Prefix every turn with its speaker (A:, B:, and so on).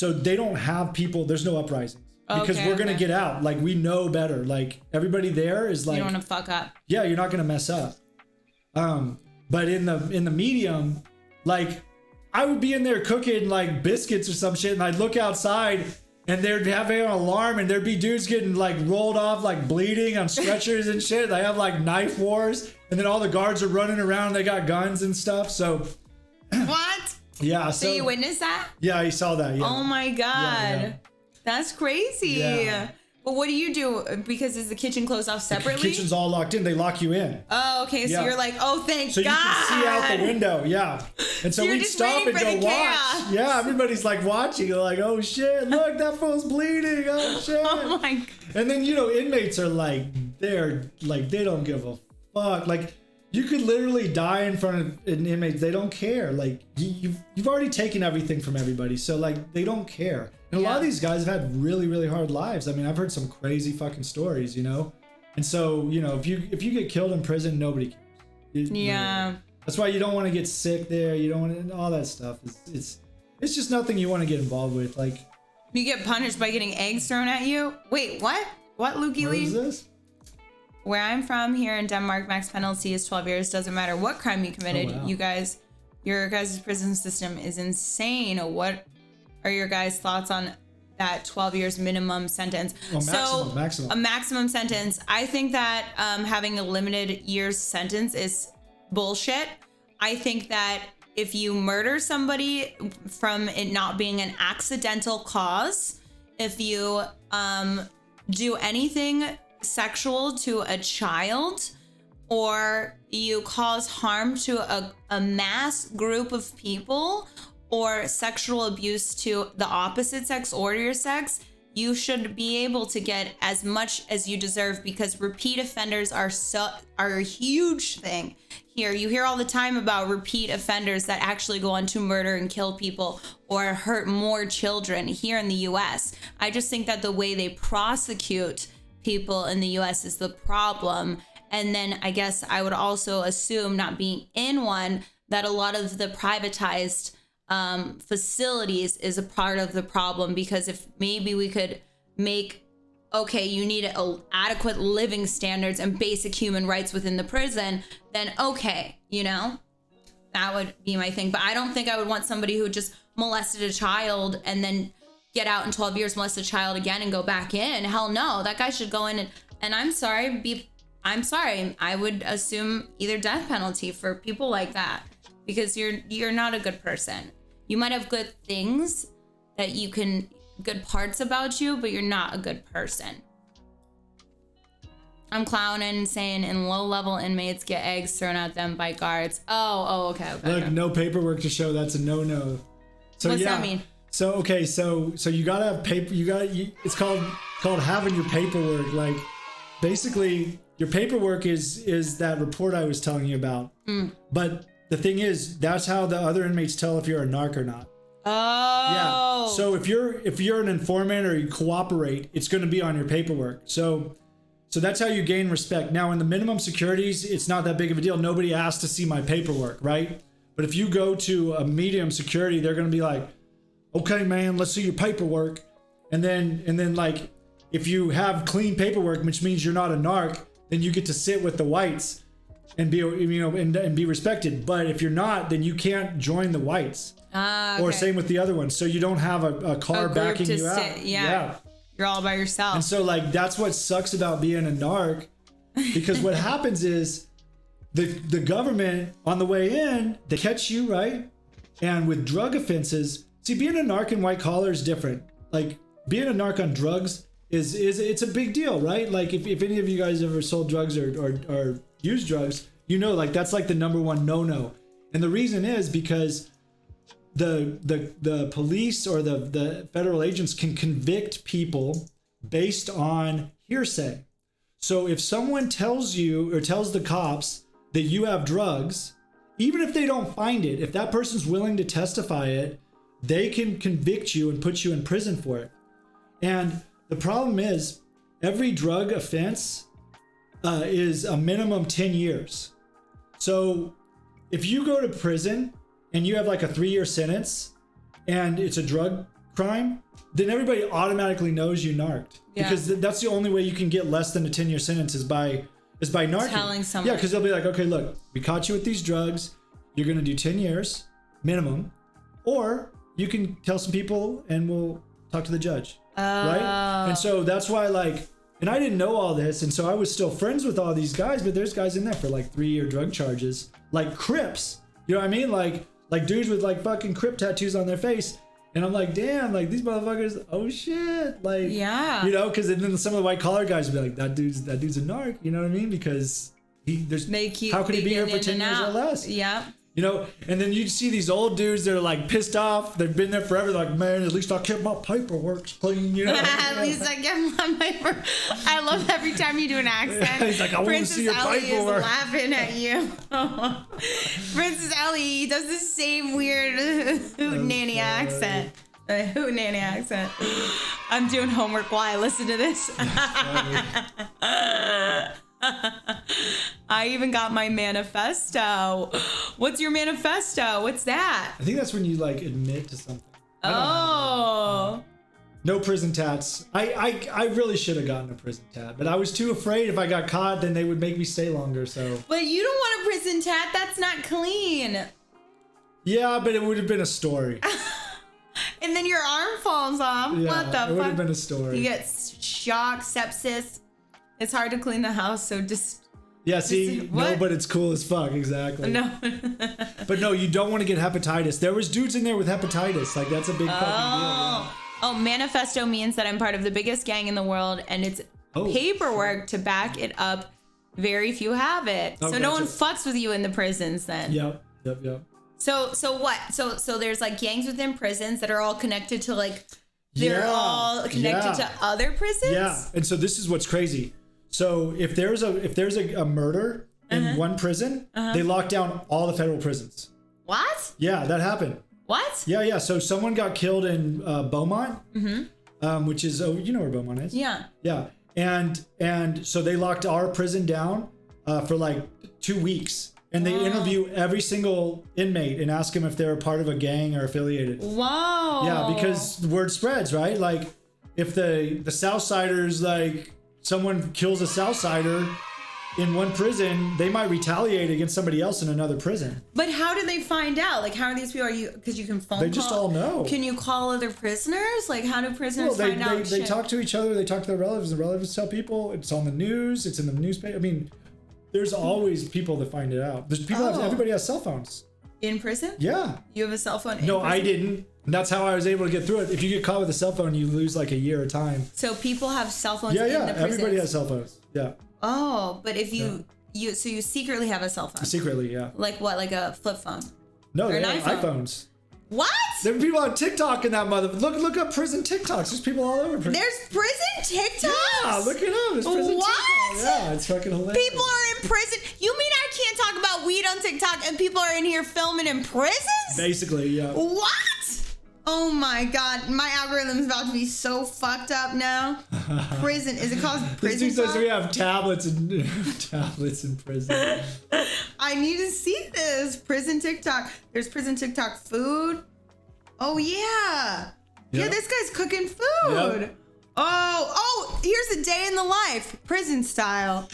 A: So they don't have people, there's no uprisings because we're going to get out. Like we know better. Like everybody there is like,
B: you don't want to fuck up.
A: Yeah, you're not going to mess up. But in the medium, like I would be in there cooking like biscuits or some shit and I'd look outside and there'd have an alarm and there'd be dudes getting like rolled off, like bleeding on stretchers and shit. They have like knife wars and then all the guards are running around. They got guns and stuff. So
B: what?
A: Yeah.
B: So you witnessed that?
A: Yeah, he saw that. Yeah.
B: Oh my God. Yeah. That's crazy. Yeah. But what do you do? Because is the kitchen closed off separately?
A: The kitchen's all locked in. They lock you in.
B: Oh, okay. So you're like, oh, thank God.
A: So you can see out the window. Yeah. And so we'd stop and go watch. Yeah. Everybody's like watching. They're like, oh shit, look, that fool's bleeding. Oh shit.
B: Oh my God.
A: And then, inmates are like, they're like, they don't give a fuck. Like you could literally die in front of an inmate. They don't care. Like you've already taken everything from everybody. So like, they don't care. And a lot of these guys have had really, really hard lives. I mean, I've heard some crazy fucking stories, And so, if you get killed in prison, nobody cares. That's why you don't want to get sick there. You don't want to, all that stuff. It's just nothing you want to get involved with. Like
B: you get punished by getting eggs thrown at you. Wait, what? What, Lukey Lee?
A: What is this?
B: Where I'm from here in Denmark, max penalty is 12 years. Doesn't matter what crime you committed.
A: Oh, wow.
B: Your guys' prison system is insane. What are your guys' thoughts on that 12 years minimum sentence?
A: Maximum.
B: A maximum sentence. I think that having a limited years sentence is bullshit. I think that if you murder somebody from it not being an accidental cause, if you do anything sexual to a child, or you cause harm to a mass group of people, or sexual abuse to the opposite sex or your sex, you should be able to get as much as you deserve, because repeat offenders are a huge thing here. You hear all the time about repeat offenders that actually go on to murder and kill people or hurt more children here in the US. I just think that the way they prosecute people in the US is the problem. And then I guess I would also assume, not being in one, that a lot of the privatized facilities is a part of the problem, because if maybe we could make, you need adequate living standards and basic human rights within the prison, then that would be my thing. But I don't think I would want somebody who just molested a child and then get out in 12 years, molest a child again and go back in. Hell no, that guy should go in and I'm sorry, I would assume either death penalty for people like that, because you're not a good person. You might have good things good parts about you, but you're not a good person. I'm clowning, saying in low-level inmates get eggs thrown at them by guards. Okay.
A: Look, no paperwork to show. That's a no-no. So
B: what's that mean?
A: So okay, so you gotta have paper. It's called having your paperwork. Like basically, your paperwork is that report I was telling you about. But the thing is, that's how the other inmates tell if you're a narc or not.
B: Oh.
A: Yeah. So if you're an informant or you cooperate, it's going to be on your paperwork. So that's how you gain respect. Now in the minimum securities, it's not that big of a deal. Nobody asks to see my paperwork, right? But if you go to a medium security, they're going to be like, okay, man, let's see your paperwork. And then like, if you have clean paperwork, which means you're not a narc, then you get to sit with the whites and be, and be respected. But if you're not, then you can't join the whites.
B: Okay.
A: Or same with the other one. So you don't have a car backing you out.
B: Yeah. You're all by yourself.
A: And so like, that's what sucks about being a narc, because what happens is the government on the way in, they catch you, right? And with drug offenses, see, being a narc in white collar is different. Like being a narc on drugs it's a big deal, right? Like if any of you guys ever sold drugs or used drugs, like that's like the number one no. And the reason is because the police or the federal agents can convict people based on hearsay. So if someone tells you or tells the cops that you have drugs, even if they don't find it, if that person's willing to testify it, they can convict you and put you in prison for it. And the problem is every drug offense is a minimum 10 years. So if you go to prison and you have like a 3-year sentence and it's a drug crime, then everybody automatically knows you narked.
B: Yeah.
A: Because that's the only way you can get less than a 10-year sentence is by narking.
B: Telling someone.
A: Yeah, because they'll be like, okay, look, we caught you with these drugs. You're going to do 10 years minimum. Or you can tell some people and we'll talk to the judge. Right? And so that's why, like, and I didn't know all this. And so I was still friends with all these guys, but there's guys in there for like 3-year drug charges, like Crips. You know what I mean? Like dudes with like fucking Crip tattoos on their face. And I'm like, damn, like these motherfuckers, oh shit. Like,
B: yeah.
A: You know, because then some of the white collar guys would be like, that dude's a narc. You know what I mean? Because how could he be here for 10 years or less?
B: Yeah.
A: You know, and then you see these old dudes that are like pissed off. They've been there forever. They're like, man, at least I kept my paperwork clean. You know,
B: at least I kept my paper. I love every time you do an accent.
A: He's like, I want to see your
B: Ellie
A: paperwork.
B: is laughing at you. Princess Ellie does the same weird hootenanny accent. Hootenanny accent. I'm doing homework while I listen to this. I even got my manifesto. What's your manifesto? What's that?
A: I think that's when you like admit to something.
B: Oh.
A: No prison tats. I really should have gotten a prison tat, but I was too afraid if I got caught, then they would make me stay longer. So.
B: But you don't want a prison tat. That's not clean.
A: Yeah, but it would have been a story.
B: And then your arm falls off.
A: Yeah,
B: What the fuck?
A: It would have been a story.
B: You get shock, sepsis. It's hard to clean the house, so just...
A: Yeah, see? No, but it's cool as fuck, exactly.
B: No.
A: But no, you don't want to get hepatitis. There was dudes in there with hepatitis. Like, that's a big fucking deal. Yeah.
B: Oh, manifesto means that I'm part of the biggest gang in the world, and it's paperwork to back it up. Very few have it.
A: Oh,
B: so
A: gotcha.
B: no one fucks with you in the prisons then.
A: Yep.
B: So what? So there's like gangs within prisons that are all connected to like... They're all connected to other prisons?
A: Yeah, and so this is what's crazy. So if there's a murder in one prison, they lock down all the federal prisons.
B: What?
A: Yeah, that happened.
B: What?
A: Yeah. So someone got killed in Beaumont, which is you know where Beaumont is.
B: Yeah.
A: Yeah, and so they locked our prison down for like 2 weeks, and they interview every single inmate and ask them if they're a part of a gang or affiliated.
B: Whoa.
A: Yeah, because the word spreads, right? Like if the Southsiders like. Someone kills a Southsider in one prison, they might retaliate against somebody else in another prison.
B: But how do they find out? Like, how are these people? Because you can phone call.
A: They just all know.
B: Can you call other prisoners? Like, how do prisoners find out?
A: They talk to each other. They talk to their relatives. The relatives tell people. It's on the news. It's in the newspaper. I mean, there's always people that find it out. There's people. Everybody has cell phones.
B: In prison?
A: Yeah.
B: You have a cell phone?
A: No, I didn't. And that's how I was able to get through it. If you get caught with a cell phone, you lose like a year of time.
B: So people have cell phones in the prisons?
A: Everybody has cell phones. Yeah.
B: Oh, but if you secretly have a cell phone?
A: Secretly, yeah.
B: Like what? Like a flip phone?
A: No,
B: or
A: they
B: an
A: have
B: iPhone?
A: iPhones.
B: What?
A: There are people on TikTok in that mother. Look up prison TikToks. There's people all over prison.
B: There's prison TikToks?
A: Yeah, look it up. There's prison
B: What?
A: TikToks. Yeah, it's fucking hilarious.
B: People are in prison. You mean I can't talk about weed on TikTok and people are in here filming in prisons?
A: Basically, yeah.
B: What? Oh my god, my algorithm's about to be so fucked up now. Prison, is it called prison?
A: This dude says we have tablets in prison.
B: I need to see this. Prison TikTok. There's prison TikTok food. Oh yeah. Yeah, this guy's cooking food.
A: Yep.
B: Oh, here's a day in the life. Prison style.